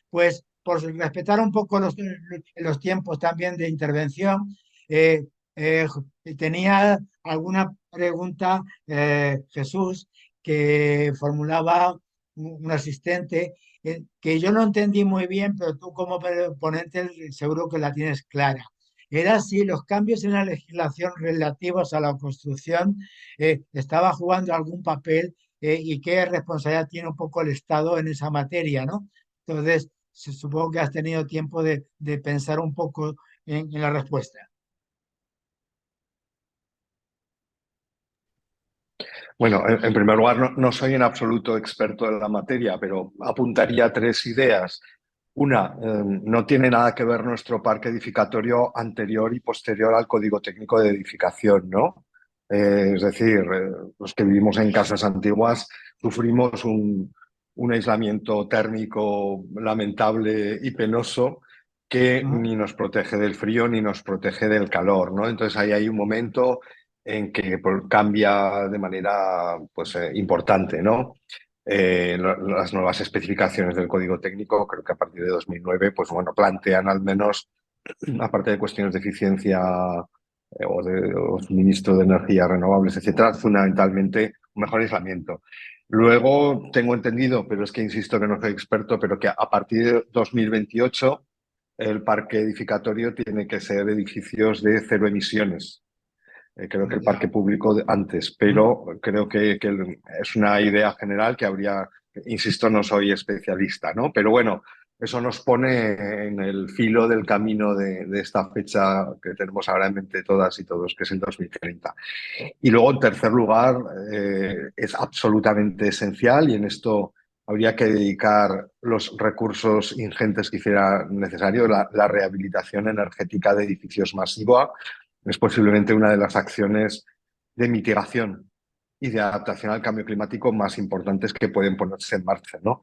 pues por respetar un poco los tiempos también de intervención, eh, eh, tenía alguna pregunta, Jesús, que formulaba un asistente, que yo no entendí muy bien, pero tú como ponente seguro que la tienes clara. Era si los cambios en la legislación relativos a la construcción estaba jugando algún papel, y qué responsabilidad tiene un poco el Estado en esa materia, ¿no? Entonces, supongo que has tenido tiempo de pensar un poco en la respuesta. Bueno, en primer lugar, no soy en absoluto experto en la materia, pero apuntaría tres ideas. Una, no tiene nada que ver nuestro parque edificatorio anterior y posterior al Código Técnico de Edificación, ¿no? Es decir, los que vivimos en casas antiguas sufrimos un aislamiento térmico lamentable y penoso que ¿No? ni nos protege del frío ni nos protege del calor, ¿no? Entonces ahí hay un momento en que cambia de manera pues, importante, ¿no? Las nuevas especificaciones del código técnico, creo que a partir de 2009, pues bueno, plantean al menos, aparte de cuestiones de eficiencia o suministro de energías renovables, etcétera, fundamentalmente un mejor aislamiento. Luego tengo entendido, pero es que insisto que no soy experto, pero que a partir de 2028 el parque edificatorio tiene que ser edificios de cero emisiones. Creo que el Ya. parque público antes, ¿Mm? pero creo que es una idea general que habría, insisto, no soy especialista, ¿no? Pero bueno, eso nos pone en el filo del camino de esta fecha que tenemos ahora en mente todas y todos, que es el 2030. Y luego, en tercer lugar, es absolutamente esencial y en esto habría que dedicar los recursos ingentes que hiciera necesario la rehabilitación energética de edificios masiva. Es posiblemente una de las acciones de mitigación y de adaptación al cambio climático más importantes que pueden ponerse en marcha, ¿no?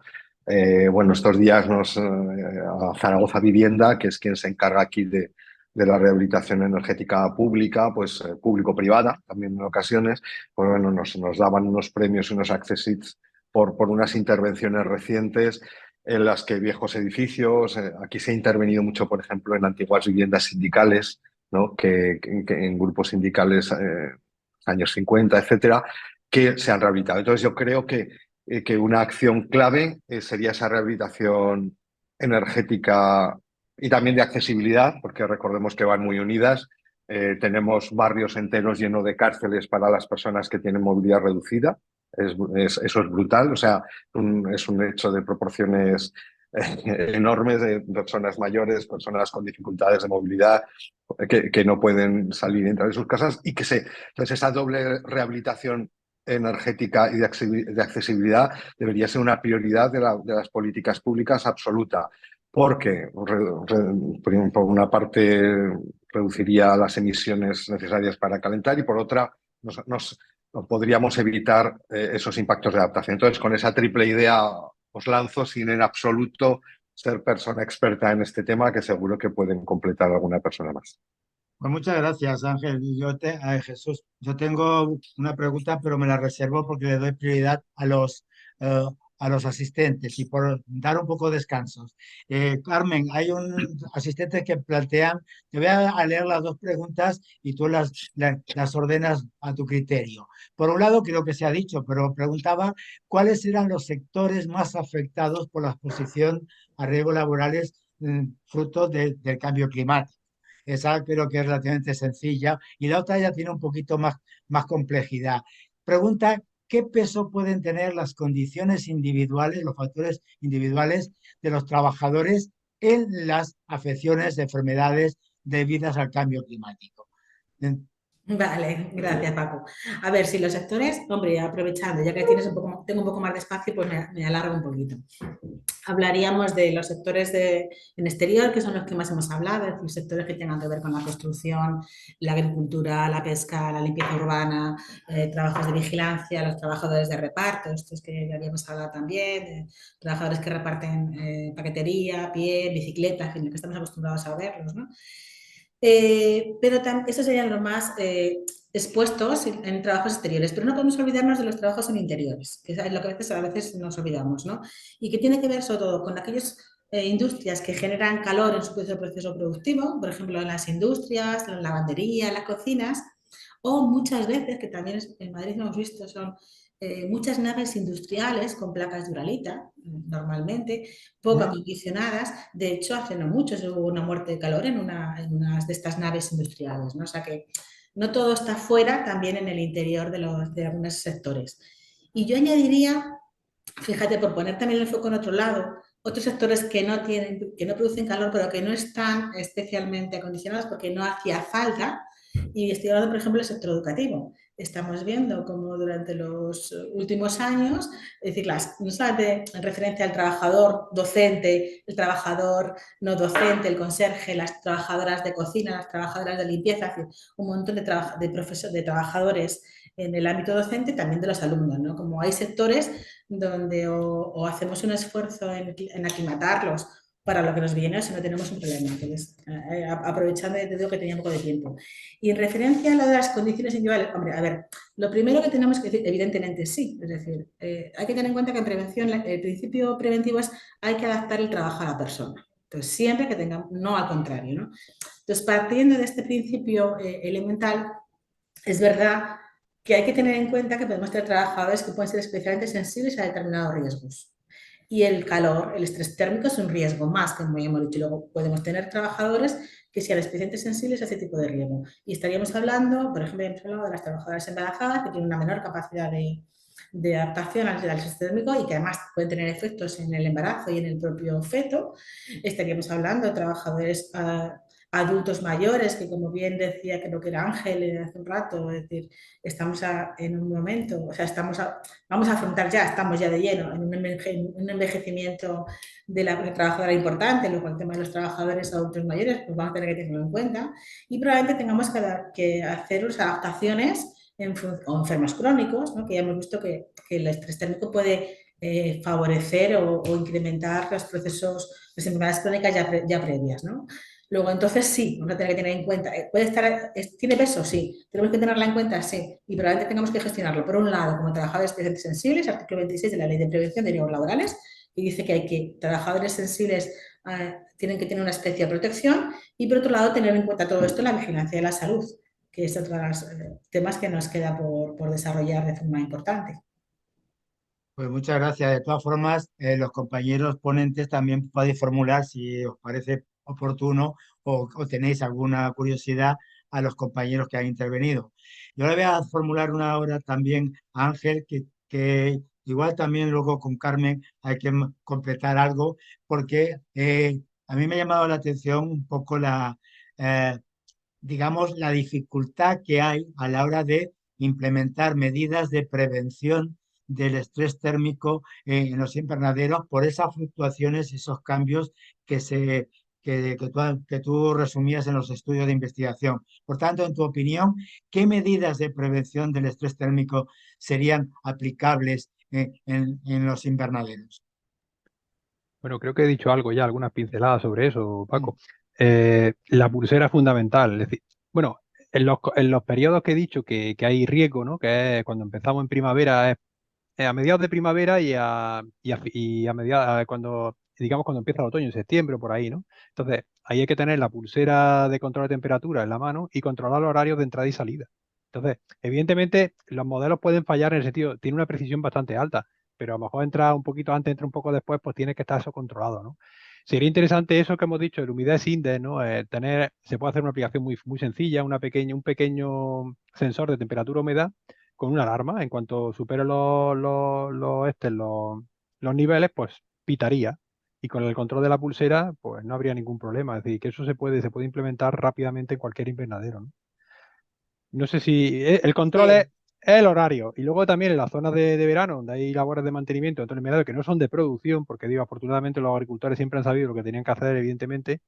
Bueno, estos días a Zaragoza Vivienda, que es quien se encarga aquí de la rehabilitación energética pública, pues público-privada, también en ocasiones, pues bueno, nos daban unos premios y unos accessits por unas intervenciones recientes en las que viejos edificios, aquí se ha intervenido mucho, por ejemplo, en antiguas viviendas sindicales, ¿no? Que en grupos sindicales, años 50, etcétera, que se han rehabilitado. Entonces yo creo que una acción clave sería esa rehabilitación energética y también de accesibilidad, porque recordemos que van muy unidas. Tenemos barrios enteros llenos de cárceles para las personas que tienen movilidad reducida. Eso es brutal, o sea, es un hecho de proporciones enormes de personas mayores, personas con dificultades de movilidad que no pueden salir y entrar de sus casas y entonces esa doble rehabilitación energética y de accesibilidad debería ser una prioridad de las políticas públicas absoluta, porque por una parte reduciría las emisiones necesarias para calentar y por otra nos podríamos evitar esos impactos de adaptación. Entonces, con esa triple idea os lanzo sin en absoluto ser persona experta en este tema, que seguro que pueden completar alguna persona más. Pues muchas gracias, Ángel. Jesús, yo tengo una pregunta, pero me la reservo porque le doy prioridad eh, a los asistentes y por dar un poco de descansos. Carmen, hay un asistente que plantean, te voy a leer las dos preguntas y tú las ordenas a tu criterio. Por un lado, creo que se ha dicho, pero preguntaba cuáles eran los sectores más afectados por la exposición a riesgos laborales, fruto del cambio climático. Esa creo que es relativamente sencilla y la otra ya tiene un poquito más complejidad. Pregunta, ¿qué peso pueden tener las condiciones individuales, los factores individuales de los trabajadores en las afecciones de enfermedades debidas al cambio climático? Vale, gracias Paco. A ver, si los sectores, hombre, aprovechando, ya que tienes tengo un poco más de espacio, pues me alargo un poquito. Hablaríamos de los sectores en exterior, que son los que más hemos hablado, es decir, sectores que tengan que ver con la construcción, la agricultura, la pesca, la limpieza urbana, trabajos de vigilancia, los trabajadores de reparto, estos que ya habíamos hablado también, trabajadores que reparten paquetería, pie, bicicletas, en fin, que estamos acostumbrados a verlos, ¿no? Pero esos serían los más expuestos en trabajos exteriores, pero no podemos olvidarnos de los trabajos en interiores, que es lo que a veces nos olvidamos, ¿no? Y que tiene que ver sobre todo con aquellos industrias que generan calor en su proceso productivo, por ejemplo, en las industrias, en la lavandería, en las cocinas, o muchas veces, que también en Madrid lo hemos visto, son muchas naves industriales con placas de Duralita, normalmente, poco ¿Eh? acondicionadas. De hecho, hace no mucho hubo una muerte de calor en una de estas naves industriales, ¿no? O sea que no todo está fuera, también en el interior de algunos sectores. Y yo añadiría, fíjate, por poner también el foco en otro lado, otros sectores que no producen calor, pero que no están especialmente acondicionados porque no hacía falta. Y estoy hablando, por ejemplo, del sector educativo. Estamos viendo cómo durante los últimos años, es decir, no solamente en referencia al trabajador docente, el trabajador no docente, el conserje, las trabajadoras de cocina, las trabajadoras de limpieza, es decir, un montón de trabajadores en el ámbito docente, también de los alumnos, ¿no? Como hay sectores donde o hacemos un esfuerzo en aclimatarlos para lo que nos viene o si no tenemos un problema. Entonces, aprovechando, te digo que tenía un poco de tiempo. Y en referencia a lo de las condiciones individuales, hombre, a ver, lo primero que tenemos que decir, evidentemente sí, es decir, hay que tener en cuenta que en prevención, el principio preventivo es hay que adaptar el trabajo a la persona. Entonces, siempre que tengamos, no al contrario, ¿no? Entonces, partiendo de este principio elemental, es verdad que hay que tener en cuenta que podemos tener trabajadores que pueden ser especialmente sensibles a determinados riesgos. Y el calor, el estrés térmico es un riesgo más, como ya hemos dicho. Luego podemos tener trabajadores que sean especialmente sensibles a ese tipo de riesgo. Y estaríamos hablando, por ejemplo, hemos hablado de las trabajadoras embarazadas que tienen una menor capacidad de adaptación al estrés térmico y que además pueden tener efectos en el embarazo y en el propio feto. Estaríamos hablando de trabajadores adultos mayores, que como bien decía, creo que era Ángel hace un rato, es decir, estamos en un momento, o sea, vamos a afrontar ya, estamos ya de lleno en un envejecimiento de la trabajadora importante, luego el tema de los trabajadores adultos mayores, pues vamos a tener que tenerlo en cuenta y probablemente tengamos que hacer unas adaptaciones o enfermos crónicos, ¿no? Que ya hemos visto que el estrés térmico puede favorecer o incrementar los procesos, las enfermedades crónicas ya previas, ¿no? Luego, entonces sí, vamos a tener que tener en cuenta, ¿tiene peso? Sí. ¿Tenemos que tenerla en cuenta? Sí. Y probablemente tengamos que gestionarlo, por un lado, como trabajadores especialmente sensibles, artículo 26 de la Ley de Prevención de Riesgos Laborales, que dice que trabajadores sensibles tienen que tener una especie de protección, y por otro lado, tener en cuenta todo esto en la vigilancia de la salud, que es otro de los temas que nos queda por desarrollar de forma importante. Pues muchas gracias. De todas formas, los compañeros ponentes también podéis formular, si os parece oportuno o tenéis alguna curiosidad, a los compañeros que han intervenido. Yo le voy a formular una ahora también a Ángel, que igual también luego con Carmen hay que completar algo, porque a mí me ha llamado la atención un poco eh, digamos, la dificultad que hay a la hora de implementar medidas de prevención del estrés térmico en los invernaderos por esas fluctuaciones, esos cambios que, se, que tú resumías en los estudios de investigación. Por tanto, en tu opinión, ¿qué medidas de prevención del estrés térmico serían aplicables en los invernaderos? Bueno, creo que he dicho algo ya, algunas pinceladas sobre eso, Mm. Paco. La pulsera es fundamental. Es decir, bueno, en los periodos que he dicho que hay riesgo, ¿no? Que es cuando empezamos en primavera, es a mediados de primavera y a mediados, cuando, digamos, cuando empieza el otoño, en septiembre o por ahí, ¿no? Entonces, ahí hay que tener la pulsera de control de temperatura en la mano y controlar los horarios de entrada y salida. Entonces, evidentemente, los modelos pueden fallar en el sentido, tiene una precisión bastante alta, pero a lo mejor entra un poquito antes, entra un poco después, pues tiene que estar eso controlado, ¿no? Sería interesante eso que hemos dicho, el humidez index, ¿no? Se puede hacer una aplicación muy, muy sencilla, un pequeño sensor de temperatura-humedad con una alarma. En cuanto supere los niveles, pues pitaría. Y con el control de la pulsera, pues no habría ningún problema. Es decir, que eso se puede implementar rápidamente en cualquier invernadero, ¿no? No sé si el control es Sí. el horario. Y luego también en las zonas de verano, donde hay labores de mantenimiento dentro del invernadero que no son de producción, porque digo, afortunadamente los agricultores siempre han sabido lo que tenían que hacer, evidentemente,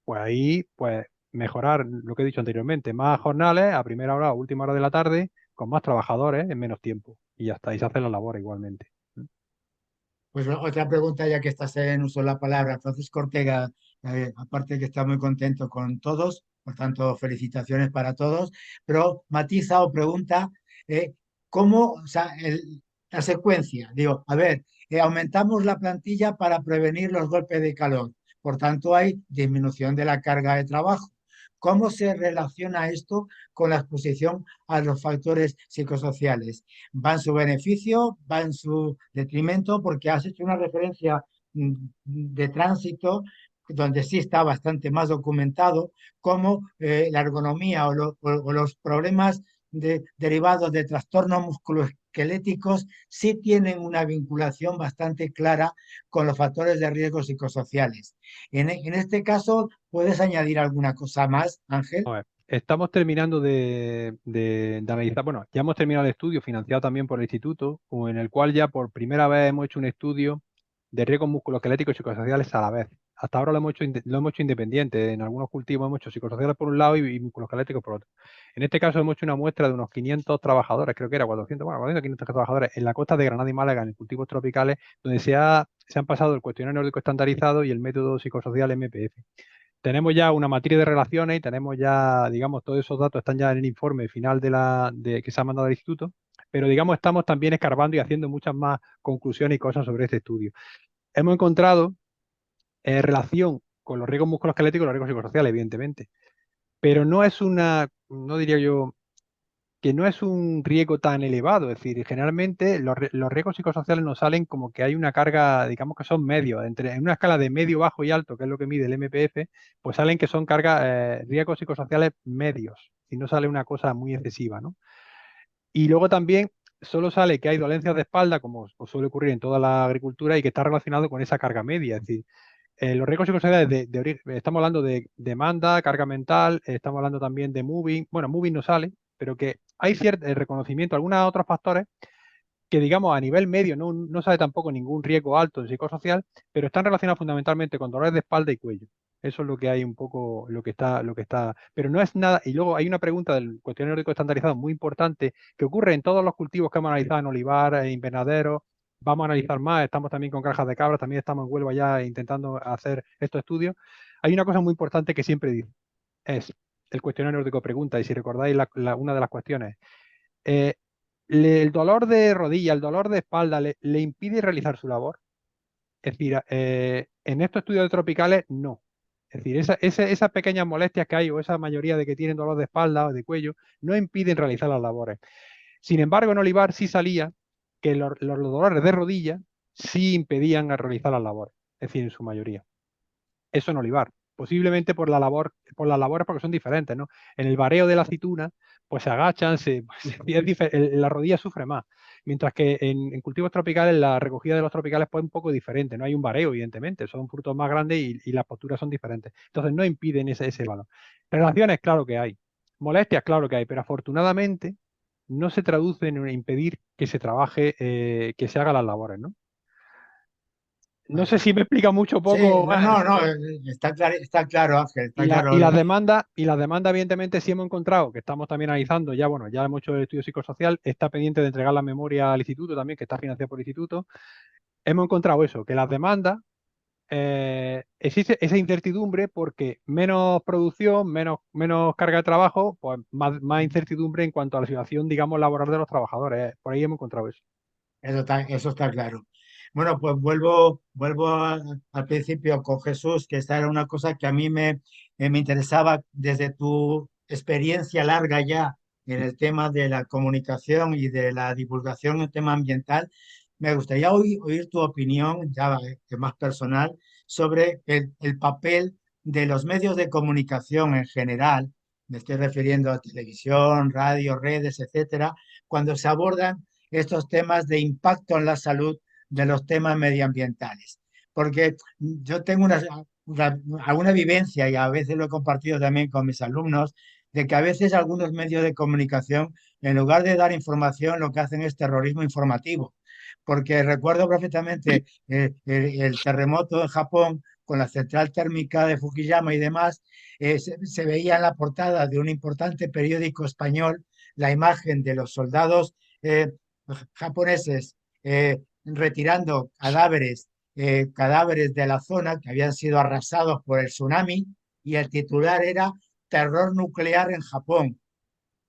pues ahí, pues mejorar lo que he dicho anteriormente, más jornales a primera hora o última hora de la tarde, con más trabajadores en menos tiempo. Y ya está, y se hace la labor igualmente. Pues otra pregunta, ya que estás en uso de la palabra. Francisco Ortega, aparte que está muy contento con todos, por tanto, felicitaciones para todos, pero matiza o pregunta, ¿cómo, o sea, la secuencia. Digo, a ver, aumentamos la plantilla para prevenir los golpes de calor. Por tanto, hay disminución de la carga de trabajo. ¿Cómo se relaciona esto con la exposición a los factores psicosociales? ¿Va en su beneficio? ¿Va en su detrimento? Porque has hecho una referencia de tránsito donde sí está bastante más documentado cómo la ergonomía o los problemas derivados de trastornos musculoesqueléticos sí tienen una vinculación bastante clara con los factores de riesgo psicosociales. En este caso, ¿puedes añadir alguna cosa más, Ángel? A ver, estamos terminando de analizar, bueno, ya hemos terminado el estudio financiado también por el instituto, en el cual ya por primera vez hemos hecho un estudio de riesgos musculoesqueléticos y psicosociales a la vez. Hasta ahora lo hemos hecho independiente. En algunos cultivos hemos hecho psicosociales por un lado y musculoesqueléticos por otro. En este caso hemos hecho una muestra de unos 500 trabajadores, creo que era 400, bueno, 400, 500 trabajadores en la costa de Granada y Málaga, en cultivos tropicales, donde se han pasado el cuestionario nórdico estandarizado y el método psicosocial MPF. Tenemos ya una matriz de relaciones y tenemos ya, digamos, todos esos datos están ya en el informe final que se ha mandado al instituto, pero digamos, estamos también escarbando y haciendo muchas más conclusiones y cosas sobre este estudio. Hemos encontrado relación con los riesgos musculoesqueléticos y los riesgos psicosociales, evidentemente, pero no diría yo, que no es un riesgo tan elevado. Es decir, generalmente los riesgos psicosociales nos salen como que hay una carga, digamos que son medios, en una escala de medio, bajo y alto, que es lo que mide el MPF, pues salen que son cargas, riesgos psicosociales medios, y no sale una cosa muy excesiva, ¿no? Y luego también solo sale que hay dolencias de espalda, como suele ocurrir en toda la agricultura, y que está relacionado con esa carga media. Es decir, los riesgos psicosociales de origen, estamos hablando de demanda, carga mental, estamos hablando también de moving. Bueno, moving no sale, pero que hay cierto reconocimiento, algunos otros factores que, digamos, a nivel medio no sale tampoco ningún riesgo alto en psicosocial, pero están relacionados fundamentalmente con dolores de espalda y cuello. Eso es lo que hay un poco, pero no es nada. Y luego hay una pregunta del cuestionario nórdico estandarizado muy importante que ocurre en todos los cultivos que hemos analizado en olivar, en invernaderos. Vamos a analizar más, estamos también con granjas de cabras, también estamos en Huelva ya intentando hacer estos estudios. Hay una cosa muy importante que siempre dice, es el cuestionario nórdico pregunta, y si recordáis una de las cuestiones, eh, el dolor de rodilla, el dolor de espalda, ¿le impide realizar su labor? Es decir, en estos estudios tropicales, no. Es decir, esas pequeñas molestias que hay o esa mayoría de que tienen dolor de espalda o de cuello no impiden realizar las labores. Sin embargo, en olivar sí salía que los dolores de rodilla sí impedían a realizar las labores, es decir, en su mayoría. Eso en olivar. Posiblemente por las labores porque son diferentes, ¿no? En el vareo de la aceituna, pues se agachan, la rodilla sufre más. Mientras que en cultivos tropicales, la recogida de los tropicales pues es un poco diferente. No hay un vareo, evidentemente, son frutos más grandes y las posturas son diferentes. Entonces no impiden ese valor. Relaciones, claro que hay. Molestias, claro que hay, pero afortunadamente no se traduce en impedir que se trabaje, que se hagan las labores, ¿no? No sé Vale. si me explica mucho o Sí, poco. no, está claro, Ángel, está claro. Y las demandas, evidentemente, sí hemos encontrado, que estamos también analizando, ya bueno, ya hemos hecho el estudio psicosocial, está pendiente de entregar la memoria al instituto también, que está financiado por el instituto. Hemos encontrado eso, que las demandas, existe esa incertidumbre porque menos producción, menos carga de trabajo, pues más incertidumbre en cuanto a la situación, digamos, laboral de los trabajadores. Por ahí hemos encontrado eso. Eso está claro. Bueno, pues vuelvo al principio con Jesús, que esta era una cosa que a mí me interesaba desde tu experiencia larga ya en el tema de la comunicación y de la divulgación en el tema ambiental. Me gustaría oír tu opinión, ya más personal, sobre el papel de los medios de comunicación en general. Me estoy refiriendo a televisión, radio, redes, etcétera, cuando se abordan estos temas de impacto en la salud de los temas medioambientales. Porque yo tengo alguna vivencia y a veces lo he compartido también con mis alumnos, de que a veces algunos medios de comunicación, en lugar de dar información, lo que hacen es terrorismo informativo. Porque recuerdo perfectamente el terremoto en Japón con la central térmica de Fukuyama y demás, se veía en la portada de un importante periódico español la imagen de los soldados japoneses retirando cadáveres de la zona que habían sido arrasados por el tsunami, y el titular era Terror nuclear en Japón.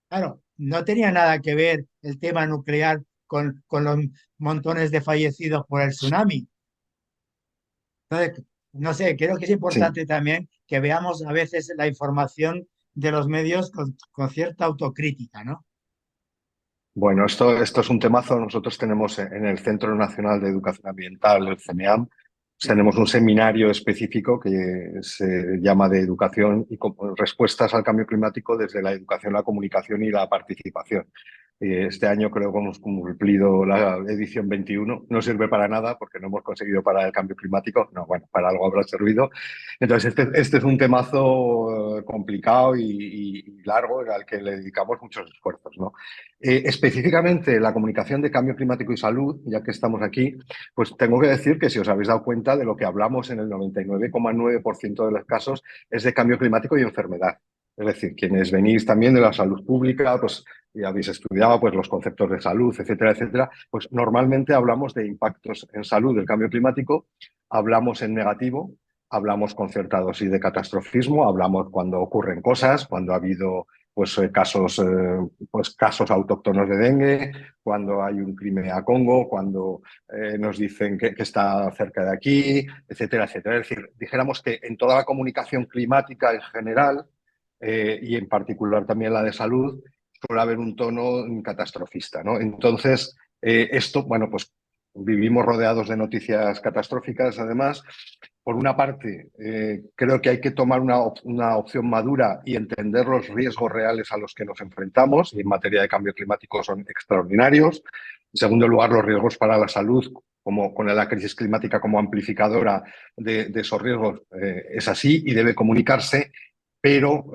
Claro, no tenía nada que ver el tema nuclear con los montones de fallecidos por el tsunami. Entonces, no sé, creo que es Sí. importante también que veamos a veces la información de los medios con cierta autocrítica, ¿no? Bueno, esto es un temazo. Nosotros tenemos en el Centro Nacional de Educación Ambiental, el CNEAM, tenemos un seminario específico que se llama de educación y respuestas al cambio climático desde la educación, la comunicación y la participación. Este año creo que hemos cumplido la edición 21. No sirve para nada porque no hemos conseguido parar el cambio climático. No, bueno, para algo habrá servido. Entonces, este es un temazo complicado y largo al que le dedicamos muchos esfuerzos, ¿no? Específicamente la comunicación de cambio climático y salud, ya que estamos aquí, pues tengo que decir que si os habéis dado cuenta de lo que hablamos en el 99,9% de los casos es de cambio climático y enfermedad. Es decir, quienes venís también de la salud pública, pues y habéis estudiado pues, los conceptos de salud, etcétera, etcétera, pues normalmente hablamos de impactos en salud del cambio climático, hablamos en negativo, hablamos con cierta dosis de catastrofismo, hablamos cuando ocurren cosas, cuando ha habido pues casos autóctonos de dengue, cuando hay un crimen a Congo, cuando nos dicen que está cerca de aquí, etcétera, etcétera. Es decir, dijéramos que en toda la comunicación climática en general y en particular también la de salud, suele haber un tono catastrofista, ¿no? Entonces, esto, bueno, pues vivimos rodeados de noticias catastróficas, además. Por una parte, creo que hay que tomar una opción madura y entender los riesgos reales a los que nos enfrentamos, y en materia de cambio climático son extraordinarios. En segundo lugar, los riesgos para la salud, como con la crisis climática como amplificadora de esos riesgos, es así y debe comunicarse. Pero,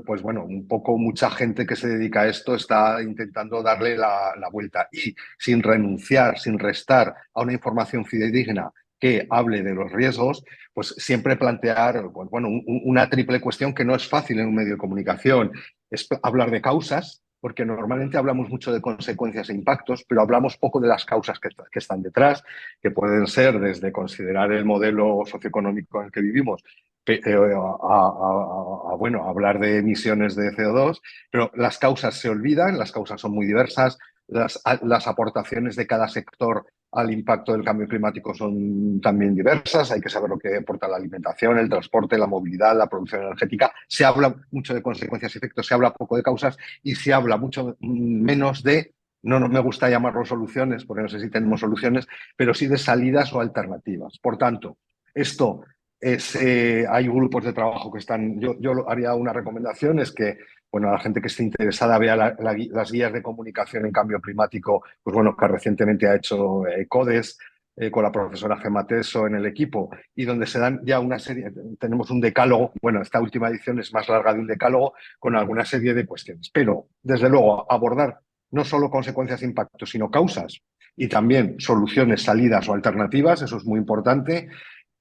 pues bueno, un poco mucha gente que se dedica a esto está intentando darle la vuelta y sin renunciar, sin restar a una información fidedigna que hable de los riesgos, pues siempre plantear, pues bueno, una triple cuestión que no es fácil en un medio de comunicación. Es hablar de causas, porque normalmente hablamos mucho de consecuencias e impactos, pero hablamos poco de las causas que están detrás, que pueden ser desde considerar el modelo socioeconómico en el que vivimos, bueno, hablar de emisiones de CO2, pero las causas se olvidan, las causas son muy diversas, las aportaciones de cada sector al impacto del cambio climático son también diversas, hay que saber lo que aporta la alimentación, el transporte, la movilidad, la producción energética. Se habla mucho de consecuencias y efectos, se habla poco de causas y se habla mucho menos de, no me gusta llamarlo soluciones, porque no sé si tenemos soluciones, pero sí de salidas o alternativas. Por tanto, esto hay grupos de trabajo que están, yo haría una recomendación, es que bueno, a la gente que esté interesada vea las guías de comunicación en cambio climático, pues bueno, que recientemente ha hecho CODES con la profesora Gemma Teso en el equipo, y donde se dan ya una serie, tenemos un decálogo, bueno, esta última edición es más larga de un decálogo con alguna serie de cuestiones, pero desde luego abordar no solo consecuencias e impactos, sino causas y también soluciones, salidas o alternativas, eso es muy importante.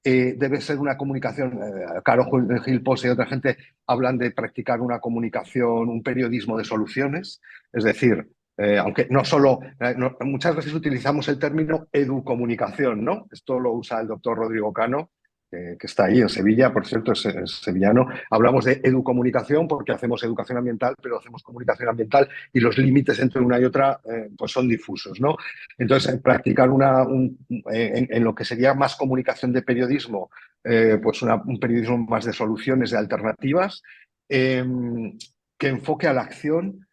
Debe ser una comunicación, Caro Gil Pose y otra gente hablan de practicar una comunicación, un periodismo de soluciones, es decir, aunque no solo, muchas veces utilizamos el término educomunicación, ¿no? Esto lo usa el doctor Rodrigo Cano, que está ahí en Sevilla, por cierto, es sevillano. Hablamos de educomunicación porque hacemos educación ambiental, pero hacemos comunicación ambiental y los límites entre una y otra pues son difusos, ¿no? Entonces, practicar en lo que sería más comunicación de periodismo, pues un periodismo más de soluciones, de alternativas, que enfoque a la acción,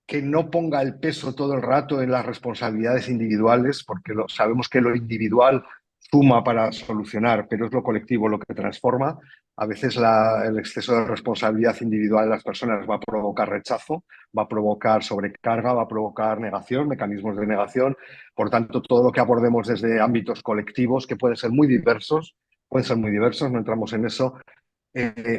que no ponga el peso todo el rato en las responsabilidades individuales, porque sabemos que lo individual suma para solucionar, pero es lo colectivo lo que transforma. A veces el exceso de responsabilidad individual de las personas va a provocar rechazo, va a provocar sobrecarga, va a provocar negación, mecanismos de negación. Por tanto, todo lo que abordemos desde ámbitos colectivos, que pueden ser muy diversos, no entramos en eso,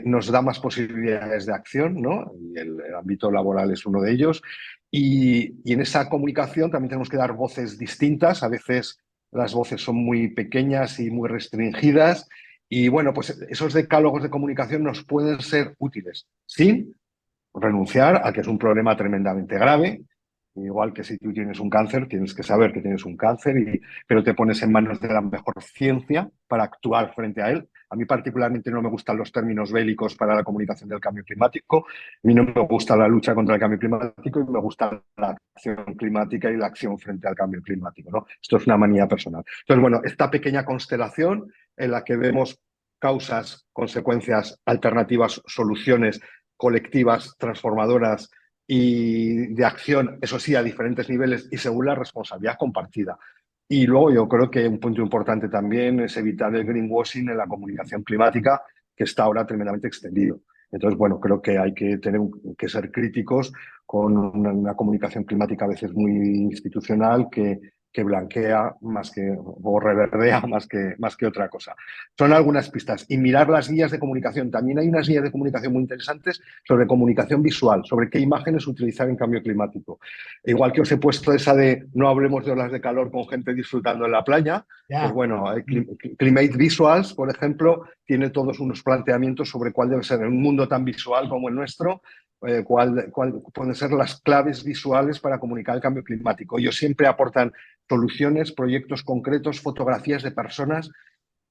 nos da más posibilidades de acción, ¿no? Y el ámbito laboral es uno de ellos. Y en esa comunicación también tenemos que dar voces distintas. A veces las voces son muy pequeñas y muy restringidas. Y bueno, pues esos decálogos de comunicación nos pueden ser útiles, sin renunciar a que es un problema tremendamente grave, Igual que si tú tienes un cáncer, tienes que saber que tienes un cáncer, pero te pones en manos de la mejor ciencia para actuar frente a él. A mí particularmente no me gustan los términos bélicos para la comunicación del cambio climático. A mí no me gusta la lucha contra el cambio climático y me gusta la acción climática y la acción frente al cambio climático, ¿no? Esto es una manía personal. Entonces, bueno, esta pequeña constelación en la que vemos causas, consecuencias, alternativas, soluciones colectivas, transformadoras y de acción, eso sí, a diferentes niveles y según la responsabilidad compartida. Y luego yo creo que un punto importante también es evitar el greenwashing en la comunicación climática, que está ahora tremendamente extendido. Entonces, bueno, creo que hay que tener que ser críticos con una comunicación climática a veces muy institucional que blanquea más que, o reverdea más que otra cosa. Son algunas pistas. Y mirar las guías de comunicación. También hay unas guías de comunicación muy interesantes sobre comunicación visual, sobre qué imágenes utilizar en cambio climático. Igual que os he puesto esa de no hablemos de olas de calor con gente disfrutando en la playa, pues bueno, Climate Visuals, por ejemplo, tiene todos unos planteamientos sobre cuál debe ser en un mundo tan visual como el nuestro, cuál pueden ser las claves visuales para comunicar el cambio climático. Ellos siempre aportan soluciones, proyectos concretos, fotografías de personas.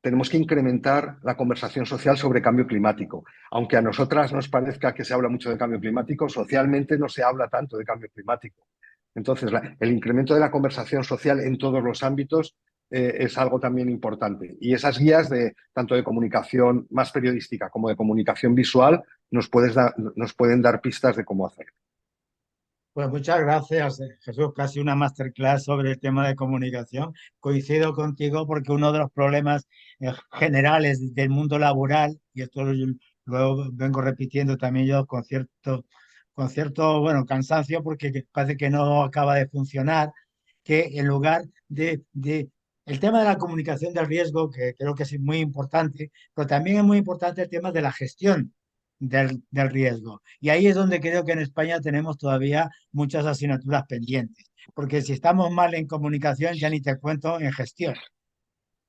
Tenemos que incrementar la conversación social sobre cambio climático. Aunque a nosotras nos parezca que se habla mucho de cambio climático, socialmente no se habla tanto de cambio climático. Entonces, el incremento de la conversación social en todos los ámbitos es algo también importante. Y esas guías tanto de comunicación más periodística como de comunicación visual nos pueden dar pistas de cómo hacer. Pues muchas gracias, Jesús. Casi una masterclass sobre el tema de comunicación. Coincido contigo porque uno de los problemas generales del mundo laboral, y esto luego vengo repitiendo también yo con cierto bueno, cansancio, porque parece que no acaba de funcionar, que en lugar de el tema de la comunicación del riesgo, que creo que es muy importante, pero también es muy importante el tema de la gestión del riesgo. Y ahí es donde creo que en España tenemos todavía muchas asignaturas pendientes, porque si estamos mal en comunicación, ya ni te cuento en gestión.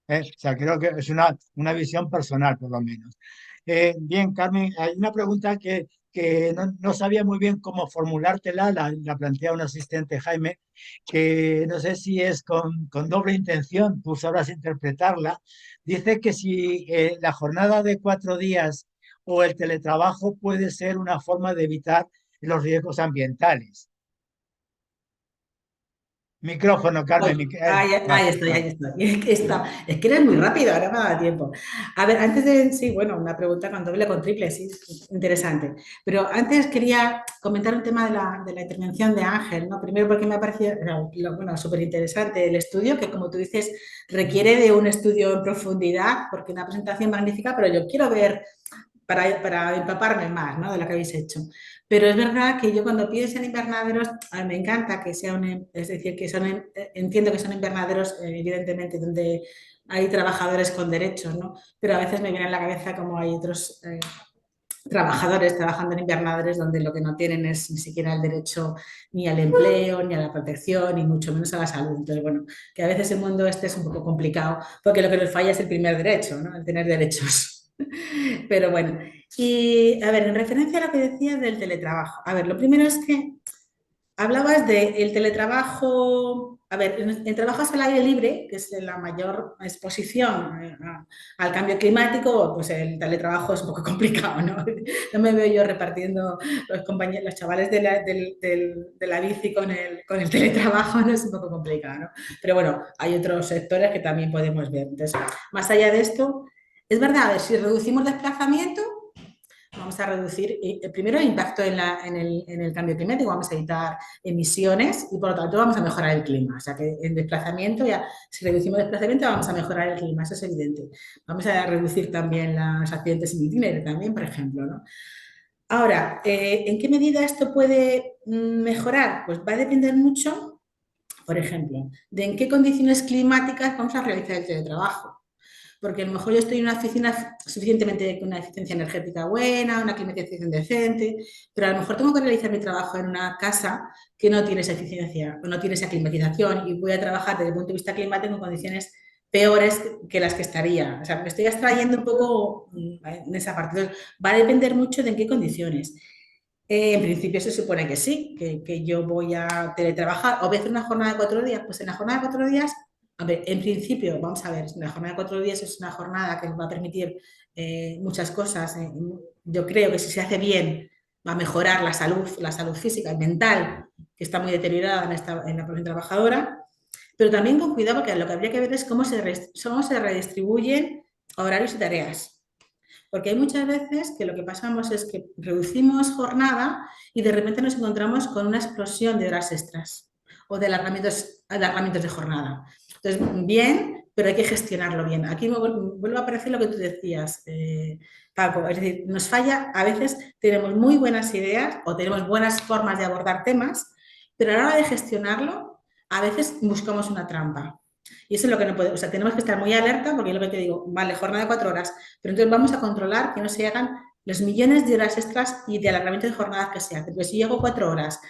O sea, creo que es una visión personal, por lo menos. Bien, Carmen, hay una pregunta que no sabía muy bien cómo formulártela, la plantea un asistente, Jaime, que no sé si es con doble intención, tú sabrás interpretarla. Dice que si la jornada de 4 días o el teletrabajo puede ser una forma de evitar los riesgos ambientales. Micrófono, Carmen. Ahí estoy, ahí estoy. Es que eres muy rápido, ahora me da tiempo. A ver, antes de, sí, bueno, una pregunta con doble, con triple, sí, interesante. Pero antes quería comentar un tema de la intervención de Ángel, ¿no? Primero porque me ha parecido, bueno, súper interesante el estudio, que como tú dices, requiere de un estudio en profundidad, porque una presentación magnífica, pero yo quiero ver para empaparme más, ¿no? De lo que habéis hecho. Pero es verdad que yo cuando pienso en invernaderos, a mí me encanta que sea es decir, que entiendo que son invernaderos, evidentemente, donde hay trabajadores con derechos, ¿no? Pero a veces me viene a la cabeza como hay otros trabajadores trabajando en invernaderos donde lo que no tienen es ni siquiera el derecho ni al empleo, ni a la protección, ni mucho menos a la salud. Entonces, bueno, que a veces el mundo este es un poco complicado, porque lo que nos falla es el primer derecho, ¿no? El tener derechos. Pero bueno, y a ver, en referencia a lo que decías del teletrabajo, a ver, lo primero es que hablabas del teletrabajo, a ver, en trabajos al aire libre, que es la mayor exposición al cambio climático, pues el teletrabajo es un poco complicado, ¿no? No me veo yo repartiendo los compañeros, los chavales de la bici con el teletrabajo, no es un poco complicado, ¿no? Pero bueno, hay otros sectores que también podemos ver. Entonces, más allá de esto, es verdad, a ver, si reducimos desplazamiento, vamos a reducir primero el impacto en el cambio climático, vamos a evitar emisiones y por lo tanto vamos a mejorar el clima. O sea que en desplazamiento, si reducimos desplazamiento vamos a mejorar el clima, eso es evidente. Vamos a reducir también los accidentes en itinerario también, por ejemplo, ¿no? Ahora, ¿en qué medida esto puede mejorar? Pues va a depender mucho, por ejemplo, de en qué condiciones climáticas vamos a realizar el teletrabajo. Porque a lo mejor yo estoy en una oficina suficientemente con una eficiencia energética buena, una climatización decente, pero a lo mejor tengo que realizar mi trabajo en una casa que no tiene esa eficiencia o no tiene esa climatización y voy a trabajar desde el punto de vista climático en condiciones peores que las que estaría. O sea, me estoy abstrayendo un poco en esa parte. Entonces, va a depender mucho de en qué condiciones. En principio se supone que sí, que yo voy a teletrabajar o voy a hacer una jornada de 4 días. Pues en la jornada de 4 días, a ver, en principio, vamos a ver, la jornada de 4 días es una jornada que nos va a permitir muchas cosas. Yo creo que si se hace bien va a mejorar la salud física y mental, que está muy deteriorada en la población trabajadora, pero también con cuidado, porque lo que habría que ver es cómo se redistribuyen horarios y tareas. Porque hay muchas veces que lo que pasamos es que reducimos jornada y de repente nos encontramos con una explosión de horas extras o de alargamientos de jornada. Entonces, bien, pero hay que gestionarlo bien. Aquí me vuelve a aparecer lo que tú decías, Paco. Es decir, nos falla, a veces tenemos muy buenas ideas o tenemos buenas formas de abordar temas, pero a la hora de gestionarlo, a veces buscamos una trampa. Y eso es lo que no podemos, o sea, tenemos que estar muy alerta porque es lo que te digo, vale, jornada de 4 horas, pero entonces vamos a controlar que no se hagan los millones de horas extras y de alargamiento de jornadas que se hacen. Pues si yo hago 4 horas,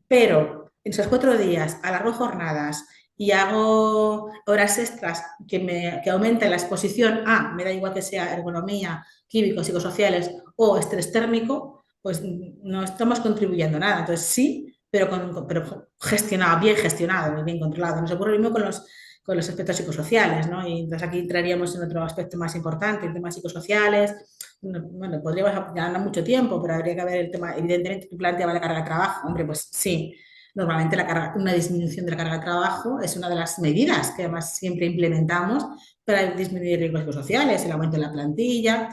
pero en esos 4 días alargo jornadas y hago horas extras que aumenten la exposición a, me da igual que sea ergonomía, químicos, psicosociales o estrés térmico, pues no estamos contribuyendo a nada. Entonces sí, pero gestionado, bien gestionado, bien controlado. Nos ocurre lo mismo con los aspectos psicosociales, ¿no? Y entonces aquí entraríamos en otro aspecto más importante, el tema psicosociales. Bueno, podríamos ganar mucho tiempo, pero habría que ver el tema. Evidentemente, tú planteabas la carga de trabajo. Hombre, pues sí, normalmente una disminución de la carga de trabajo es una de las medidas que además siempre implementamos para disminuir riesgos psicosociales, el aumento de la plantilla.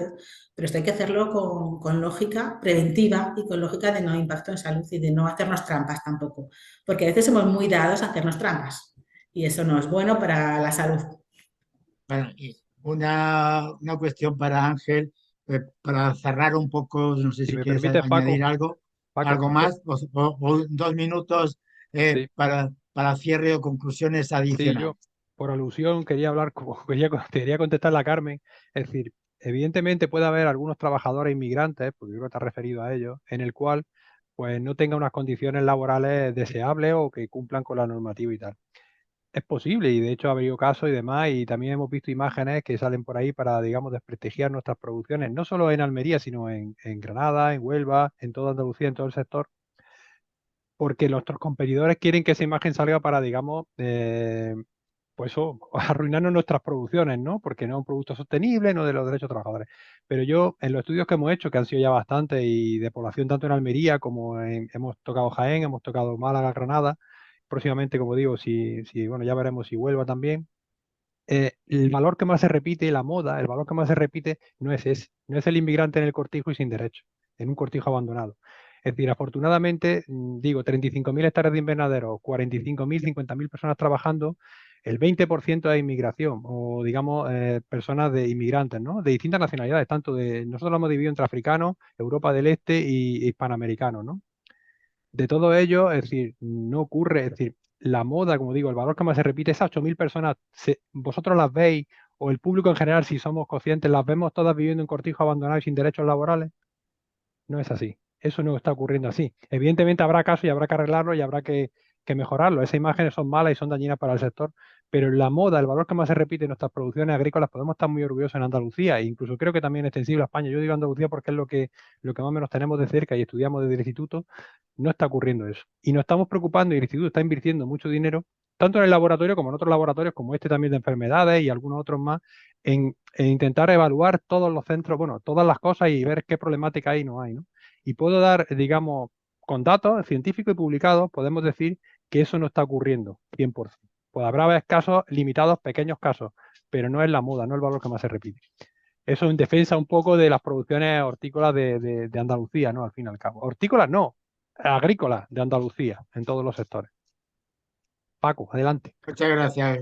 Pero esto hay que hacerlo con lógica preventiva y con lógica de no impacto en salud y de no hacernos trampas tampoco, porque a veces somos muy dados a hacernos trampas y eso no es bueno para la salud. Bueno, y una cuestión para Ángel, para cerrar un poco, no sé Si si me quieres permites, añadir algo, algo Paco, más, o 2 minutos sí, para cierre o conclusiones sí, yo adicionales. por alusión quería hablar, como quería contestarle a Carmen, es decir, evidentemente puede haber algunos trabajadores inmigrantes, porque creo que te has referido a ellos, en el cual pues no tenga unas condiciones laborales deseables o que cumplan con la normativa y tal. Es posible y de hecho ha habido casos y demás y también hemos visto imágenes que salen por ahí para, digamos, desprestigiar nuestras producciones, no solo en Almería, sino en Granada, en Huelva, en toda Andalucía, en todo el sector, porque nuestros competidores quieren que esa imagen salga para, digamos, pues eso, arruinarnos nuestras producciones, ¿no? Porque no es un producto sostenible, no de los derechos de trabajadores. Pero yo, en los estudios que hemos hecho, que han sido ya bastantes y de población tanto en Almería como hemos tocado Jaén, hemos tocado Málaga, Granada, próximamente, como digo, bueno, ya veremos si Huelva también. El valor que más se repite, la moda, el valor que más se repite no es ese, no es el inmigrante en el cortijo y sin derecho, en un cortijo abandonado. Es decir, afortunadamente, digo, 35.000 hectáreas de invernadero, 45.000, 50.000 personas trabajando, el 20% es inmigración, o digamos, personas de inmigrantes, ¿no? De distintas nacionalidades, nosotros lo hemos dividido entre africanos, Europa del Este y hispanoamericanos, ¿no? De todo ello, es decir, no ocurre, es decir, la moda, como digo, el valor que más se repite, esas 8.000 personas, vosotros las veis, o el público en general, si somos conscientes, las vemos todas viviendo en cortijo abandonado y sin derechos laborales. No es así. Eso no está ocurriendo así. Evidentemente habrá casos y habrá que arreglarlo y habrá que mejorarlo. Esas imágenes son malas y son dañinas para el sector, pero en la moda, el valor que más se repite en nuestras producciones agrícolas, podemos estar muy orgullosos en Andalucía e incluso creo que también es extensible a España. Yo digo Andalucía porque es lo que más o menos tenemos de cerca y estudiamos desde el instituto. No está ocurriendo eso. Y nos estamos preocupando y el instituto está invirtiendo mucho dinero, tanto en el laboratorio como en otros laboratorios, como este también de enfermedades y algunos otros más, en intentar evaluar todos los centros, bueno, todas las cosas y ver qué problemática hay y no hay, ¿no? Y puedo dar, digamos, con datos científicos y publicados, podemos decir que eso no está ocurriendo 100%. Pues habrá casos limitados, pequeños casos, pero no es la moda, no es el valor que más se repite. Eso en defensa un poco de las producciones hortícolas de Andalucía, ¿no? Al fin y al cabo. Hortícolas no, agrícolas de Andalucía, en todos los sectores. Paco, adelante. Muchas gracias,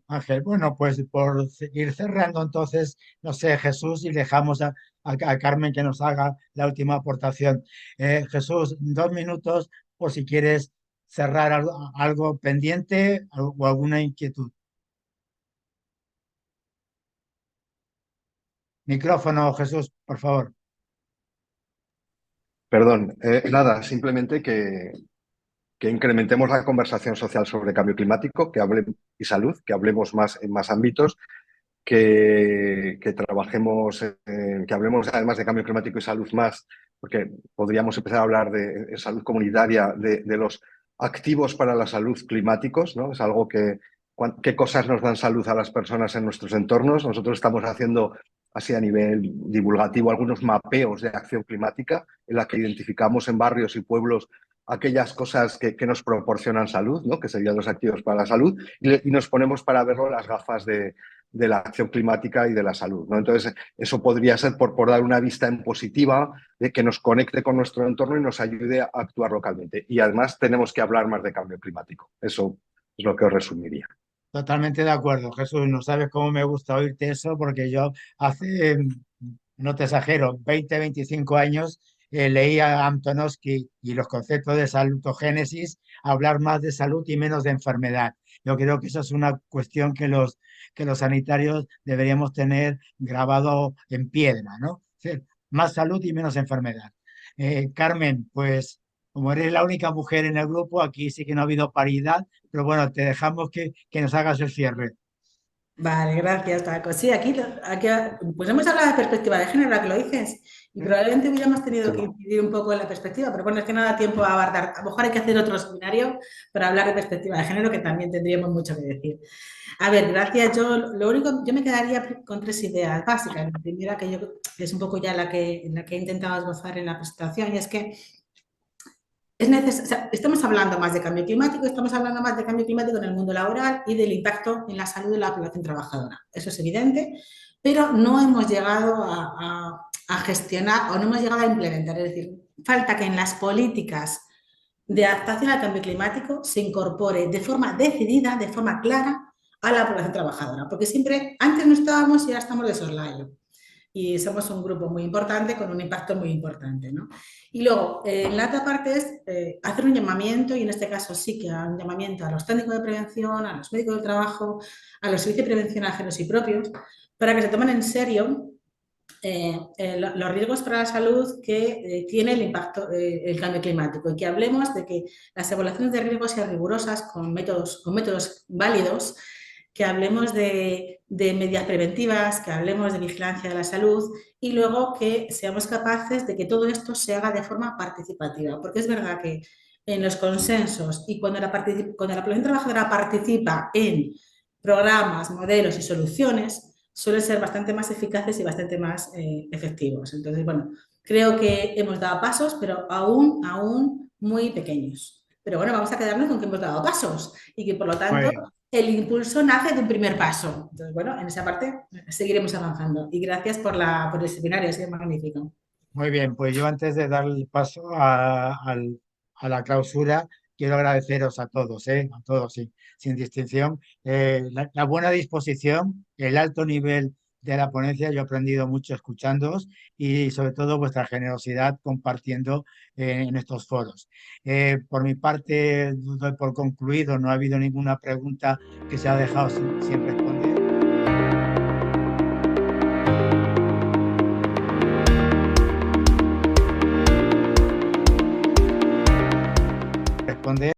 Ángel. Bueno, pues por ir cerrando, entonces, no sé, Jesús, y dejamos a Carmen que nos haga la última aportación. Jesús, 2 minutos por si quieres cerrar algo pendiente o alguna inquietud. Micrófono, Jesús, por favor. Perdón, nada, simplemente que incrementemos la conversación social sobre cambio climático, y salud, que hablemos más en más ámbitos, que trabajemos, que hablemos además de cambio climático y salud más porque podríamos empezar a hablar en salud comunitaria de los activos para la salud climáticos, ¿no? Es algo qué cosas nos dan salud a las personas en nuestros entornos. Nosotros estamos haciendo, así a nivel divulgativo, algunos mapeos de acción climática en la que identificamos en barrios y pueblos aquellas cosas que nos proporcionan salud, ¿no? Que serían los activos para la salud, y nos ponemos para verlo las gafas de la acción climática y de la salud, ¿no? Entonces, eso podría ser por dar una vista en positiva, de que nos conecte con nuestro entorno y nos ayude a actuar localmente. Y además tenemos que hablar más de cambio climático. Eso es lo que os resumiría. Totalmente de acuerdo, Jesús. No sabes cómo me gusta oírte eso, porque yo hace, no te exagero, 20, 25 años leía a Antonovsky y los conceptos de salutogénesis, hablar más de salud y menos de enfermedad. Yo creo que eso es una cuestión que los sanitarios deberíamos tener grabado en piedra, ¿no? Es decir, más salud y menos enfermedad. Carmen, pues como eres la única mujer en el grupo, aquí sí que no ha habido paridad, pero bueno, te dejamos que nos hagas el cierre. Vale, gracias, Paco. Sí, aquí pues hemos hablado de perspectiva de género, ahora que lo dices, y probablemente hubiéramos tenido que incidir un poco en la perspectiva, pero bueno, es que no da tiempo a abordar. A lo mejor hay que hacer otro seminario para hablar de perspectiva de género, que también tendríamos mucho que decir. A ver, gracias. Yo me quedaría con 3 ideas básicas. La primera, que es un poco ya la que he intentado esbozar en la presentación, y es que estamos hablando más de cambio climático, estamos hablando más de cambio climático en el mundo laboral y del impacto en la salud de la población trabajadora. Eso es evidente, pero no hemos llegado a gestionar o no hemos llegado a implementar. Es decir, falta que en las políticas de adaptación al cambio climático se incorpore de forma decidida, de forma clara, a la población trabajadora, porque siempre antes no estábamos y ahora estamos de soslayo. Y somos un grupo muy importante con un impacto muy importante, ¿no? Y luego, la otra parte es hacer un llamamiento, y en este caso sí que un llamamiento a los técnicos de prevención, a los médicos del trabajo, a los servicios de prevención ajenos y propios, para que se tomen en serio los riesgos para la salud que tiene el impacto, el cambio climático, y que hablemos de que las evaluaciones de riesgos sean rigurosas con métodos válidos, que hablemos de medidas preventivas, que hablemos de vigilancia de la salud, y luego que seamos capaces de que todo esto se haga de forma participativa, porque es verdad que en los consensos y cuando la población trabajadora participa en programas, modelos y soluciones, suelen ser bastante más eficaces y bastante más efectivos. Entonces, bueno, creo que hemos dado pasos, pero aún muy pequeños. Pero bueno, vamos a quedarnos con que hemos dado pasos y que, por lo tanto, el impulso nace de un primer paso. Entonces, bueno, en esa parte seguiremos avanzando. Y gracias por el seminario, ha sido magnífico. Muy bien, pues yo antes de dar el paso a la clausura, quiero agradeceros a todos, sin distinción, la buena disposición, el alto nivel de la ponencia. Yo he aprendido mucho escuchándoos y sobre todo vuestra generosidad compartiendo en estos foros. Por mi parte, doy por concluido, no ha habido ninguna pregunta que se ha dejado sin responder.